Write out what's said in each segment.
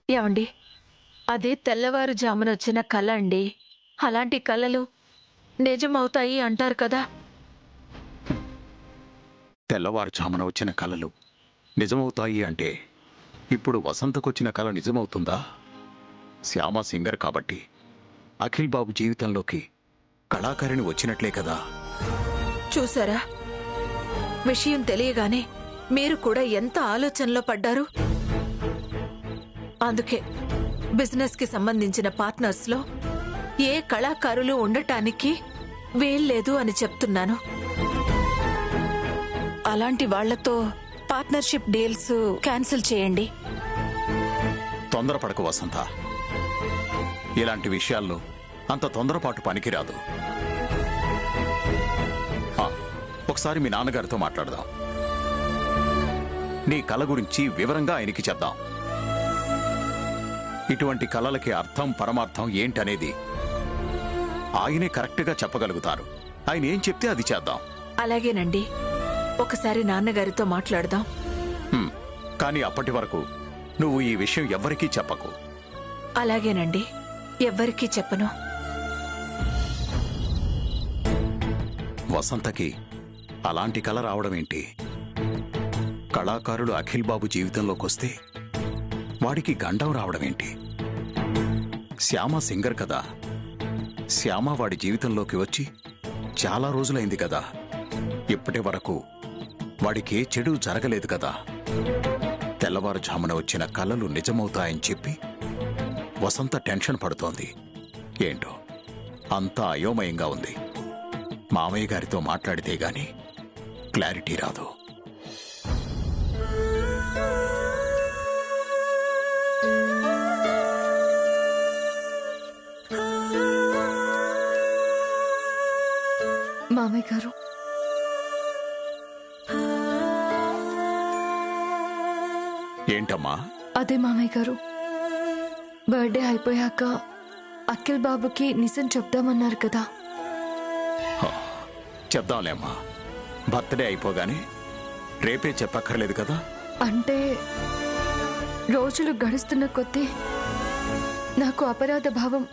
ఏమండి, అది తెల్లవారుజామునొచ్చిన కల అండి. అలాంటి కలలు నిజమవుతాయి అంటారు కదా. తెల్లవారుజామున వచ్చిన కలలు నిజమవుతాయి అంటే ఇప్పుడు వసంతకొచ్చిన కల నిజమవుతుందా? శ్యామ సింగర్ కాబట్టి అఖిల్ బాబు జీవితంలోకి కళాకారిణి వచ్చినట్లే కదా. చూసారా, విషయం తెలియగానే మీరు కూడా ఎంత ఆలోచనలో పడ్డారు. అందుకే బిజినెస్ కి సంబంధించిన పార్ట్నర్స్ లో ఏ కళాకారులు ఉండటానికి వీల్లేదు అని చెప్తున్నాను. అలాంటి వాళ్లతో పార్ట్నర్షిప్ డీల్స్ క్యాన్సిల్ చేయండి. తొందరపడకు వసంత, ఇలాంటి విషయాల్లో అంత తొందరపాటు పనికిరాదు. ఒకసారి మీ నాన్నగారితో మాట్లాడదాం. నీ కళ గురించి వివరంగా ఆయనకి చెప్దాం. ఇటువంటి కళలకి అర్థం పరమార్థం ఏంటనేది ఆయనే కరెక్ట్గా చెప్పగలుగుతారు. ఆయన ఏం చెప్తే అది చేద్దాం. అలాగేనండి, ఒకసారి నాన్నగారితో మాట్లాడదాం. కానీ అప్పటి వరకు నువ్వు ఈ విషయం ఎవ్వరికీ చెప్పకు. అలాగేనండి, ఎవ్వరికీ చెప్పను. వసంతకి అలాంటి కళ రావడమేంటి? కళాకారుడు అఖిల్ బాబు జీవితంలోకొస్తే వాడికి గండం రావడమేంటి? శ్యామ సింగర్ కదా. శ్యామ వాడి జీవితంలోకి వచ్చి చాలా రోజులైంది కదా. ఇప్పటి వరకు వాడికే చెడు జరగలేదు కదా. తెల్లవారుజామున వచ్చిన కలలు నిజమవుతాయని చెప్పి వసంత టెన్షన్ పడుతోంది. ఏంటో అంతా అయోమయంగా ఉంది. మామయ్య గారితో మాట్లాడితే గాని క్లారిటీ రాదు. మామయ్య గారు, ఏంటమ్మా? అదే మామయ్య గారు, బర్త్డే అయిపోయాక అఖిల్ బాబుకి నిజం చెప్దామన్నారు కదా. చెప్దాంలేమ్మా. బర్త్డే అయిపోగానే రేపే చెప్పక్కర్లేదు కదా. అంటే రోజులు గడుస్తున్న కొద్దీ నాకు అపరాధ భావం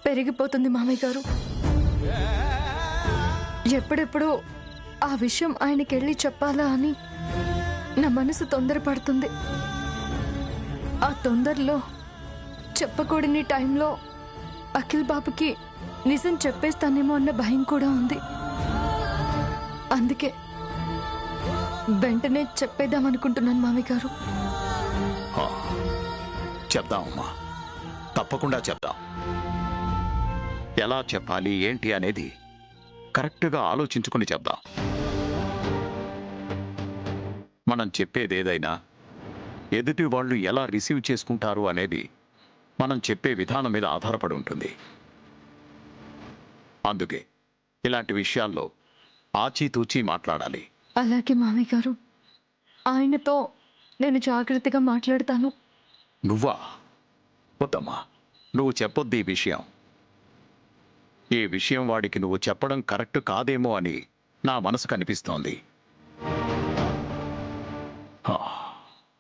పెరిగిపోతుంది మామయ్య గారు. ఎప్పుడెప్పుడు ఆ విషయం ఆయనకెళ్ళి చెప్పాలా అని నా మనసు తొందరపడుతుంది. ఆ తొందరలో చెప్పకూడని టైంలో అఖిల్ బాబుకి నిజం చెప్పేస్తానేమో అన్న భయం కూడా ఉంది. అందుకే వెంటనే చెప్పేద్దామనుకుంటున్నాను మామయ్య గారు. చెప్దామమ్మా, తప్పకుండా చెప్దాం. ఎలా చెప్పాలి ఏంటి అనేది కరెక్ట్గా ఆలోచించుకుని చెప్దాం. మనం చెప్పేదేదైనా ఎదుటి వాళ్ళు ఎలా రిసీవ్ చేసుకుంటారు అనేది మనం చెప్పే విధానం మీద ఆధారపడి ఉంటుంది. అందుకే ఇలాంటి విషయాల్లో ఆచితూచి మాట్లాడాలి. అలాగే మామయ్య గారు, ఆయనతో నేను జాగ్రత్తగా మాట్లాడతాను. నువ్వా? వద్దమ్మా, నువ్వు చెప్పొద్దు ఈ విషయం వాడికి నువ్వు చెప్పడం కరెక్ట్ కాదేమో అని నా మనసు కనిపిస్తోంది.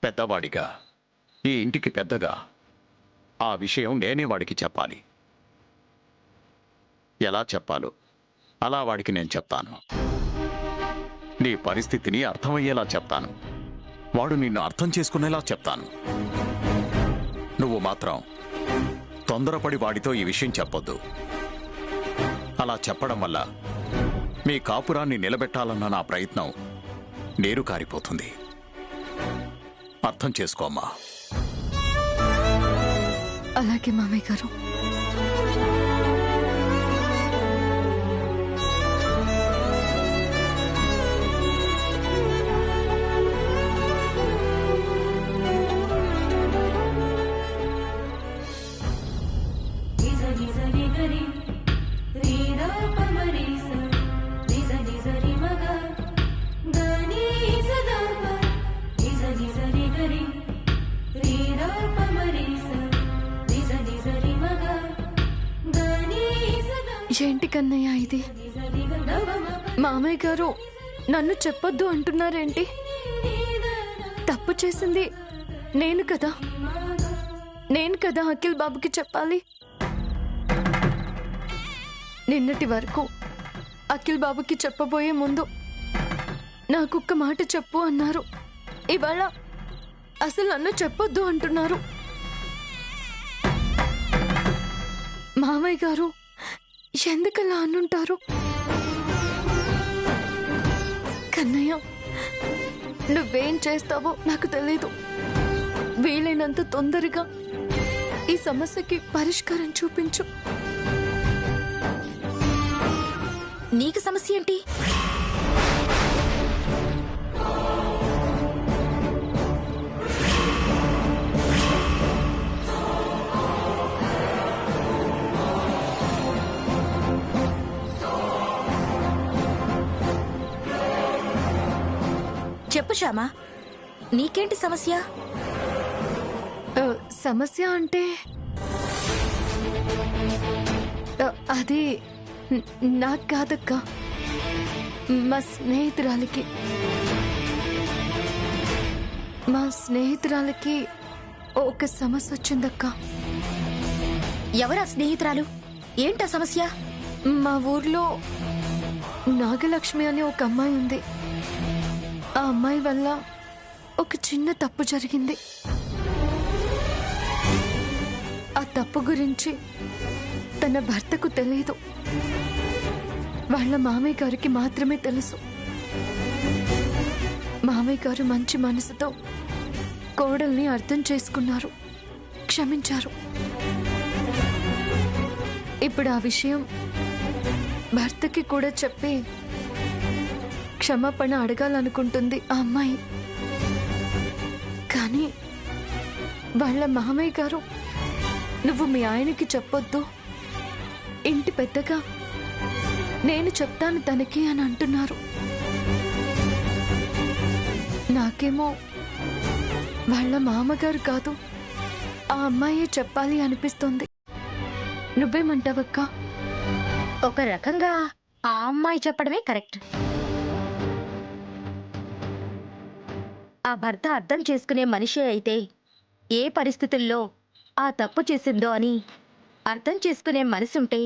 పెద్దవాడిగా, ఈ ఇంటికి పెద్దగా ఆ విషయం నేనే వాడికి చెప్పాలి. ఎలా చెప్పాలో అలా వాడికి నేను చెప్తాను. నీ పరిస్థితిని అర్థమయ్యేలా చెప్తాను. వాడు నిన్ను అర్థం చేసుకునేలా చెప్తాను. నువ్వు మాత్రం తొందరపడి వాడితో ఈ విషయం చెప్పొద్దు. అలా చెప్పడం వల్ల మీ కాపురాన్ని నిలబెట్టాలన్న నా ప్రయత్నం నీరు కారిపోతుంది. అర్థం చేసుకోమ్మా. అలాగే మామయ్య గారు. ఏంటి కన్నయ్య ఇది? మామయ్య గారు నన్ను చెప్పొద్దు అంటున్నారేంటి? తప్పు చేసింది నేను కదా. నేను కదా అఖిల్ బాబుకి చెప్పాలి. నిన్నటి వరకు అఖిల్ బాబుకి చెప్పబోయే ముందు నాకొక్క మాట చెప్పు అన్నారు. ఇవాళ అసలు నన్ను చెప్పొద్దు అంటున్నారు. మామయ్య గారు ఎందుకలా అనుంటారు? కన్నయ్య, నువ్వేం చేస్తావో నాకు తెలీదు. వీలైనంత తొందరగా ఈ సమస్యకి పరిష్కారం చూపించు. నీకు సమస్య ఏంటి? చెప్పు శ్యామా, నీకేంటి సమస్య? సమస్య అంటే అది నాకు కాదక్క, మా స్నేహితురాలకి ఒక సమస్య వచ్చిందక్క. ఎవరా స్నేహితురాలు? ఏంటా సమస్య? మా ఊర్లో నాగలక్ష్మి అనే ఒక అమ్మాయి ఉంది. ఆ అమ్మాయి వల్ల ఒక చిన్న తప్పు జరిగింది. ఆ తప్పు గురించి తన భర్తకు తెలియదు. వాళ్ళ మామయ్య గారికి మాత్రమే తెలుసు. మామయ్య గారు మంచి మనసుతో కోడల్ని అర్థం చేసుకున్నారు, క్షమించారు. ఇప్పుడు ఆ విషయం భర్తకి కూడా చెప్పి క్షమాపణ అడగాలనుకుంటుంది ఆ అమ్మాయి. కానీ వాళ్ళ మామయ్య గారు, నువ్వు మీ ఆయనకి చెప్పొద్దు, ఇంటి పెద్దగా నేను చెప్తాను తనకి అని అంటున్నారు. నాకేమో వాళ్ళ మామగారు కాదు, ఆ అమ్మాయే చెప్పాలి అనిపిస్తుంది. నువ్వేమంటావక్క? ఒక రకంగా ఆ అమ్మాయి చెప్పడమే కరెక్ట్. ఆ భర్త అర్థం చేసుకునే మనిషి అయితే ఏ పరిస్థితుల్లో ఆ తప్పు చేసిందో అని అర్థం చేసుకునే మనసు ఉంటే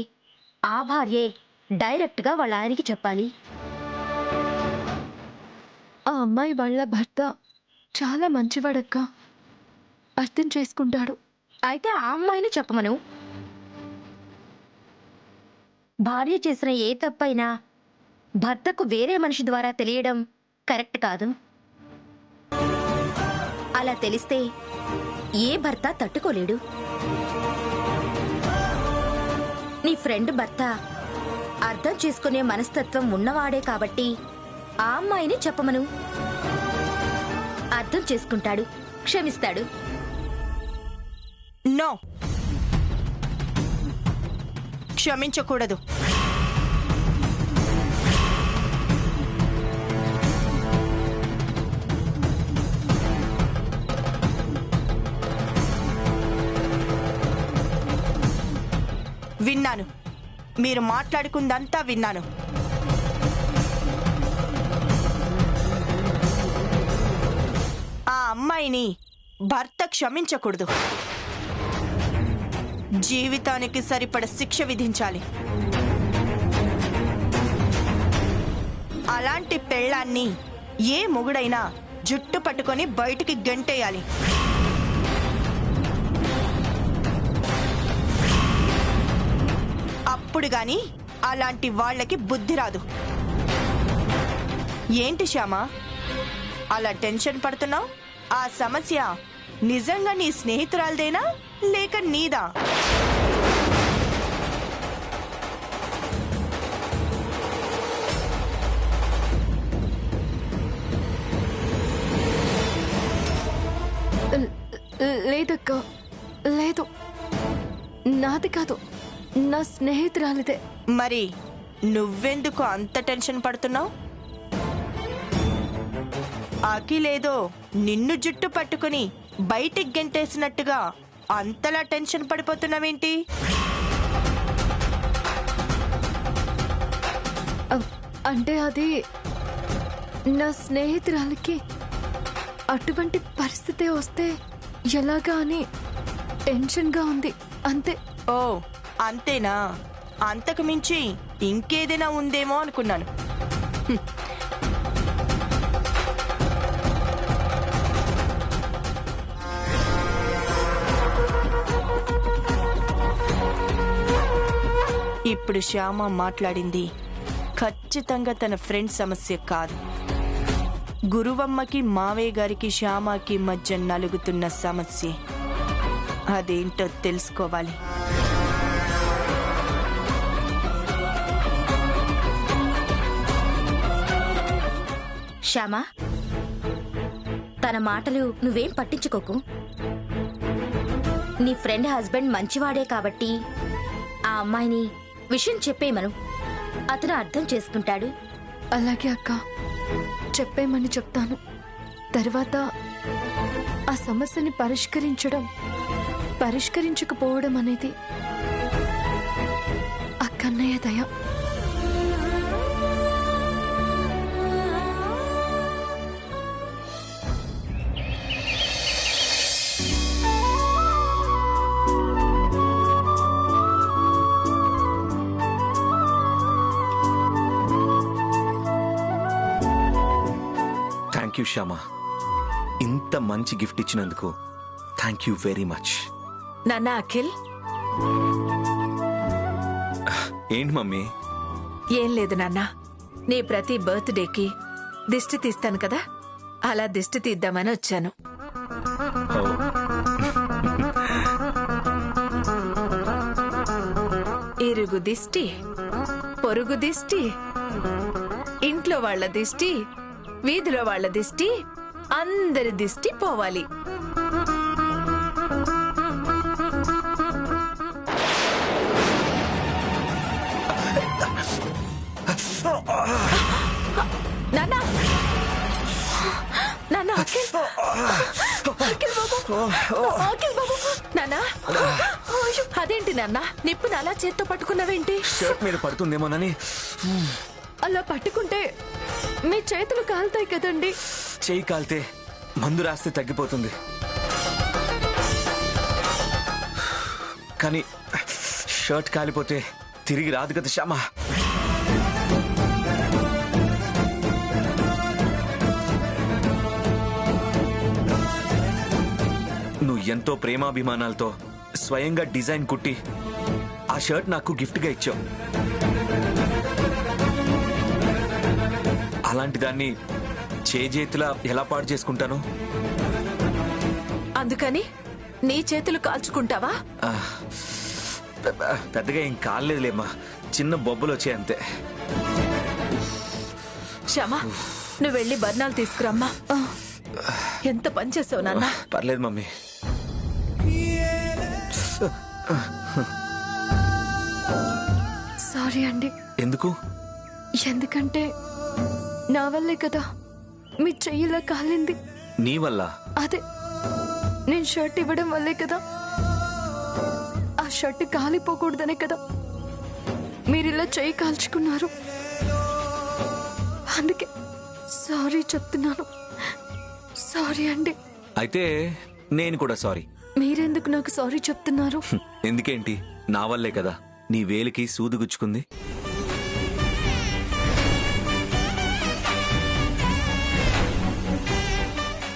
ఆ భార్యే డైరెక్ట్గా వాళ్ళ ఆయనకి చెప్పాలి. ఆ అమ్మాయి వాళ్ళ భర్త చాలా మంచివాడక్క, అర్థం చేసుకుంటాడు. అయితే ఆ అమ్మాయిని చెప్పమను. భార్య చేసిన ఏ తప్పైనా భర్తకు వేరే మనిషి ద్వారా తెలియడం కరెక్ట్ కాదు. అలా తెలిస్తే ఏ భర్త తట్టుకోలేడు. నీ ఫ్రెండ్ భర్త అర్థం చేసుకునే మనస్తత్వం ఉన్నవాడే కాబట్టి ఆ అమ్మాయిని చెప్పమను. అర్థం చేసుకుంటాడు, క్షమిస్తాడు. నో, క్షమించకూడదు. విన్నాను, మీరు మాట్లాడుకుందంతా విన్నాను. ఆ అమ్మాయిని భర్త క్షమించకూడదు, జీవితానికి సరిపడ శిక్ష విధించాలి. అలాంటి పెళ్ళాన్ని ఏ మొగుడైనా జుట్టు పట్టుకొని బయటికి గెంటేయాలి. అప్పుడు గాని అలాంటి వాళ్ళకి బుద్ధి రాదు. ఏంటి శ్యామా అలా టెన్షన్ పడుతున్నావు? ఆ సమస్య నిజంగా నీ స్నేహితురాలదేనా లేక నీదా? లేదక్క, లేదు, నాది కాదు, నా స్నేహితురాలిదే. మరి నువ్వెందుకు అంత టెన్షన్ పడుతున్నావు? అఖిలేదో నిన్ను జుట్టు పట్టుకుని బయటికి గెంటేసినట్టుగా అంతలా టెన్షన్ పడిపోతున్నావేంటి? అంటే అది నా స్నేహితురాలికి అటువంటి పరిస్థితి వస్తే ఎలాగా అని టెన్షన్గా ఉంది అంతే. ఓ అంతేనా? అంతకు మించి ఇంకేదైనా ఉందేమో అనుకున్నాను. ఇప్పుడు శ్యామ మాట్లాడింది ఖచ్చితంగా తన ఫ్రెండ్ సమస్య కాదు. గురువమ్మకి మావయ్య గారికి శ్యామకి మధ్య నలుగుతున్న సమస్య. అదేంటో తెలుసుకోవాలి. శ్యామా, తన మాటలు నువ్వేం పట్టించుకోకు. నీ ఫ్రెండ్ హస్బెండ్ మంచివాడే కాబట్టి ఆ అమ్మాయిని విషయం చెప్పేమను, అతను అర్థం చేసుకుంటాడు. అలాగే అక్క, చెప్పేమని చెప్తాను. తర్వాత ఆ సమస్యని పరిష్కరించకపోవడం అనేది అక్కన్నయ్య దయ. థ్యాంక్ యూ శ్యామ, ఇంత మంచి గిఫ్ట్ ఇచ్చినందుకు థ్యాంక్ యూ వెరీ మచ్. నాన్న అఖిల్, ఏంటి మమ్మీ? ఏం లేదు నాన్న, నీ ప్రతి బర్త్డేకి దిష్టి తీస్తాను కదా, అలా దిష్టి తీద్దామని వచ్చాను. ఓ, ఇరుగు దిష్టి, పొరుగు దిష్టి, ఇంట్లో వాళ్ళ దిష్టి, వీధిలో వాళ్ళ దిష్టి, అందరి దిష్టి పోవాలి. నాన్న, నాన్న, అఖిల్, అఖిల్ బాబు, అఖిల్ బాబు, నాన్న, అయ్యో, అదేంటి నాన్న, నిప్పుని అలా చేత్తో పట్టుకున్నావేంటి? షర్ట్ మీద పడుతుందేమోనని. అలా పట్టుకుంటే మీ చేతులు కాలుతాయి కదండి. చేయి కాలితే మందు రాస్తే తగ్గిపోతుంది, కానీ షర్ట్ కాలిపోతే తిరిగి రాదు కదా శ్యామ. నువ్వు ఎంతో ప్రేమాభిమానాలతో స్వయంగా డిజైన్ కుట్టి ఆ షర్ట్ నాకు గిఫ్ట్గా ఇచ్చావు. అలాంటి దాన్ని చేతులా ఎలా పాడు చేసుకుంటాను? అందుకని నీ చేతులు కాల్చుకుంటావా? పెద్దగా ఏం కాలేదులేమ్మా, చిన్న బొబ్బలు వచ్చాయి అంతే. క్షమా, నువ్వు వెళ్ళి బర్ణాలు తీసుకురమ్మా. ఎంత పని చేసావు నాన్న. పర్లేదు మమ్మీ. సారీ అండి. ఎందుకు? ఎందుకంటే నా వల్లే కదా మీ చెయ్యిలా కాలింది. నీ వల్ల? అదే, నేను షర్ట్ ఇవ్వడం వల్లే కదా. ఆ షర్ట్ కాలిపోకూడదనే కదా మీరిలా చెయ్యి కాల్చుకున్నారు. అందుకే సారీ చెప్తున్నాను. సారీ అండి. అయితే నేను కూడా సారీ. మీరెందుకు నాకు సారీ చెప్తున్నారు? ఎందుకేంటి, నా వల్లే కదా నీ వేలికి సూదు గుచ్చుకుంది.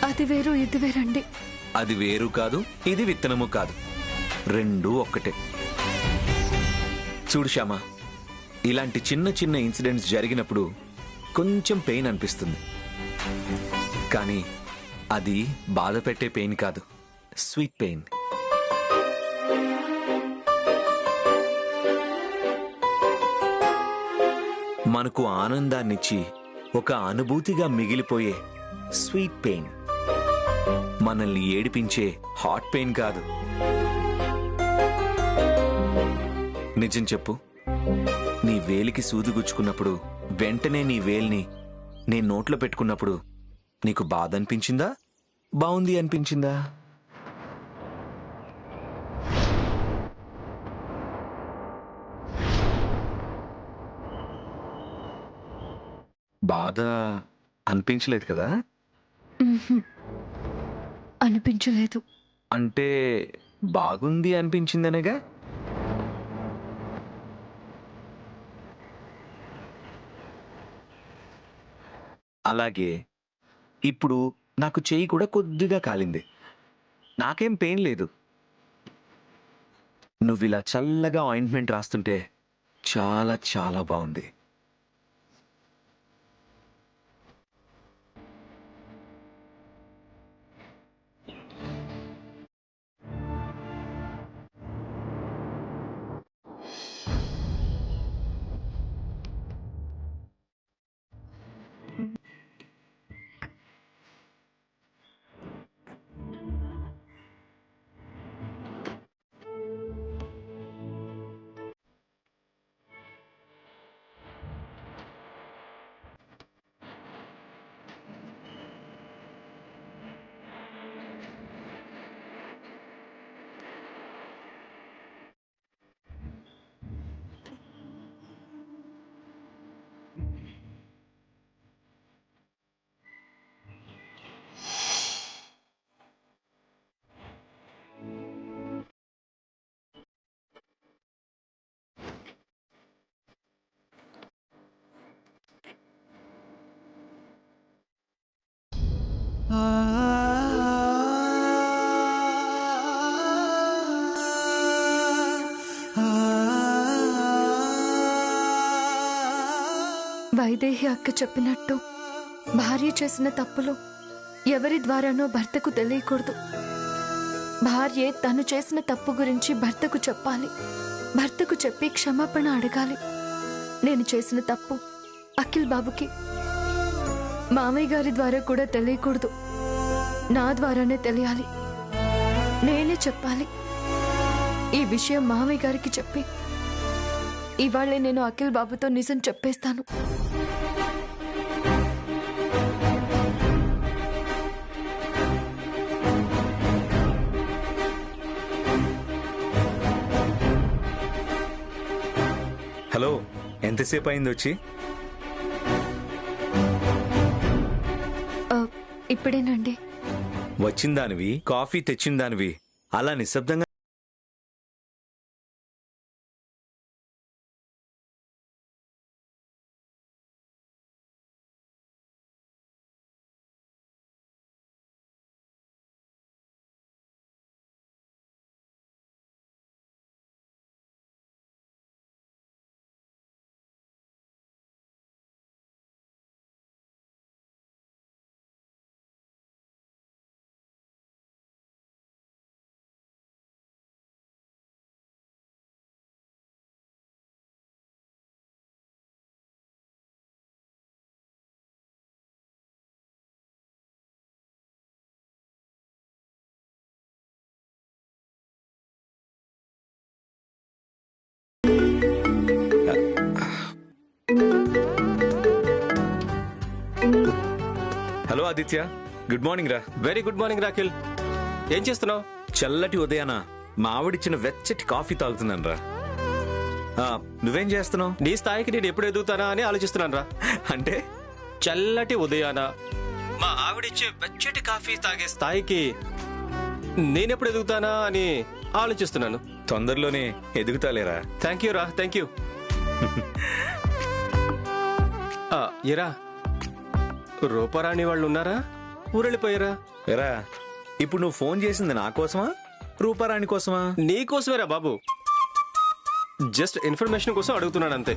అది వేరు ఇది వేరండి. అది వేరు కాదు, ఇది విత్తనము కాదు, రెండూ ఒక్కటే. చూడు శ్యామ, ఇలాంటి చిన్న చిన్న ఇన్సిడెంట్స్ జరిగినప్పుడు కొంచెం పెయిన్ అనిపిస్తుంది, కానీ అది బాధ పెట్టే పెయిన్ కాదు, స్వీట్ పెయిన్. మనకు ఆనందాన్నిచ్చి ఒక అనుభూతిగా మిగిలిపోయే స్వీట్ పెయిన్, మనల్ని ఏడిపించే హాట్ పెయిన్ కాదు. నిజం చెప్పు, నీ వేలికి సూది గుచ్చుకున్నప్పుడు వెంటనే నీ వేలిని నేను నోట్లో పెట్టుకున్నప్పుడు నీకు బాధ అనిపించిందా, బాగుంది అనిపించిందా? బాధ అనిపించలేదు కదా? అనిపించలేదు. అంటే బాగుంది అనిపించిందనగా. అలాగే ఇప్పుడు నాకు చెయ్యి కూడా కొద్దిగా కాలింది. నాకేం పెయిన్ లేదు. నువ్వు ఇలా చల్లగా ఆయింట్మెంట్ రాస్తుంటే చాలా చాలా బాగుంది. వైదేహి అక్క చెప్పినట్టు భార్య చేసిన తప్పులు ఎవరి ద్వారానో భర్తకు తెలియకూడదు. భార్య తను చేసిన తప్పు గురించి భర్తకు చెప్పాలి. భర్తకు చెప్పి క్షమాపణ అడగాలి. నేను చేసిన తప్పు అఖిల్ బాబుకి మామయ్య గారి ద్వారా కూడా తెలియకూడదు. నా ద్వారానే తెలియాలి. నేనే చెప్పాలి. ఈ విషయం మామయ్య గారికి చెప్పి ఇవాళే నేను అఖిల్ బాబుతో నిజం చెప్పేస్తాను. హలో, ఎంతసేపు అయింది వచ్చి? ఇప్పుడేనండి. వచ్చిందానివి, కాఫీ తెచ్చిందానివి అలా నిశ్శబ్దంగా హలో ఆదిత్య, గుడ్ మార్నింగ్ రా. Very good morning Rakhil. ఏం చేస్తున్నావు? చల్లటి ఉదయాన మా ఆవిడిచ్చిన వెచ్చటి కాఫీ తాగుతున్నాను రా. నువ్వేం చేస్తున్నావు? నీ స్థాయికి నేను ఎప్పుడు ఎదుగుతానా అని ఆలోచిస్తున్నాను రా. అంటే చల్లటి ఉదయాన మా ఆవిడిచ్చే వెచ్చటి కాఫీ తాగే స్థాయికి నేనెప్పుడు ఎదుగుతానా అని ఆలోచిస్తున్నాను. తొందరలోనే ఎదుగుతాలేరా. థ్యాంక్ యూ రా, థ్యాంక్ యూ. ఎరా, రూపారాణి వాళ్ళు ఉన్నారా? ఊరెళ్ళిపోయారా? ఎరా, ఇప్పుడు నువ్వు ఫోన్ చేసింది నా కోసమా, రూపారాణి కోసమా? నీ కోసమేరా బాబు. జస్ట్ ఇన్ఫర్మేషన్ కోసం అడుగుతున్నాను అంతే.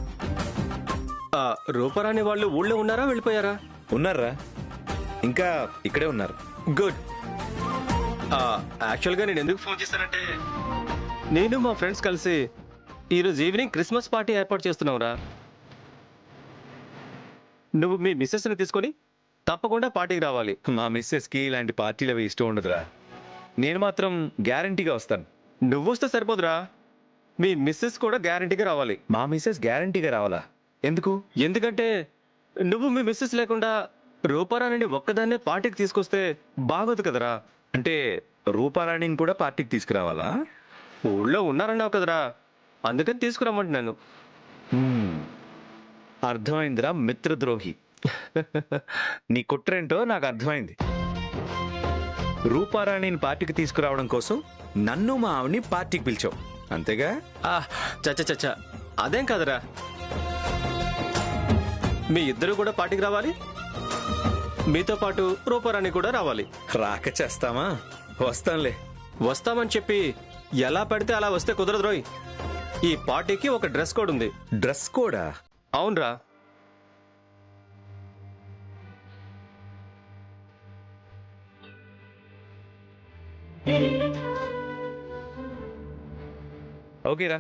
రూపారాణి వాళ్ళు ఊళ్ళో ఉన్నారా, వెళ్ళిపోయారా? ఉన్నారా, ఇంకా ఇక్కడే ఉన్నారు. గుడ్. యాక్చువల్గా నేను ఎందుకు ఫోన్ చేశానంటే, నేను మా ఫ్రెండ్స్ కలిసి ఈరోజు ఈవినింగ్ క్రిస్మస్ పార్టీ ఏర్పాటు చేస్తున్నావురా. నువ్వు మీ మిస్సెస్ని తీసుకొని తప్పకుండా పార్టీకి రావాలి. మా మిస్సెస్కి ఇలాంటి పార్టీలు అవి ఇష్టం ఉండదురా. నేను మాత్రం గ్యారంటీగా వస్తాను. నువ్వు వస్తే సరిపోదురా, మీ మిస్సెస్ కూడా గ్యారంటీగా రావాలి. మా మిస్సెస్ గ్యారంటీగా రావాలా? ఎందుకు? ఎందుకంటే నువ్వు మీ మిస్సెస్ లేకుండా రూపారాణిని ఒక్కదాన్నే పార్టీకి తీసుకొస్తే బాగోదు కదరా. అంటే రూపారాణిని కూడా పార్టీకి తీసుకురావాలా? ఊళ్ళో ఉన్నారన్నావు కదరా, అందుకని తీసుకురమ్మంటున్నాను. అర్థమైందిరా మిత్రద్రోహి. నీ కుట్రేంటో నాకు అర్థమైంది. రూపారాణిని పార్టీకి తీసుకురావడం కోసం నన్ను మా ఆవిని పార్టీకి పిలిచావు అంతేగా? చచ్చ చచ్చ అదేం కాదురా, మీ ఇద్దరు కూడా పార్టీకి రావాలి, మీతో పాటు రూపారాణి కూడా రావాలి. రాక చేస్తామా? వస్తాంలే. వస్తామని చెప్పి ఎలా పడితే అలా వస్తే కుదరదు రోయ్. ఈ పార్టీకి ఒక డ్రెస్ కోడ్ ఉంది. డ్రెస్ కోడా? అవునరా. ఓకేరా,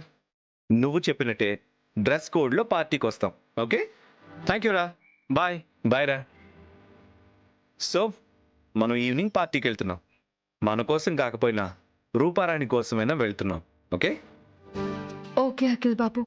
నువ్వు చెప్పినట్టే డ్రెస్ కోడ్లో పార్టీకి వస్తాం. ఓకే, థ్యాంక్ యూ రా, బాయ్. బాయ్ రా. సో మనం ఈవినింగ్ పార్టీకి వెళ్తున్నాం. మన కోసం కాకపోయినా రూపారాణి కోసమైనా వెళ్తున్నాం. ఓకే? ఓకే అఖిల్ బాబు.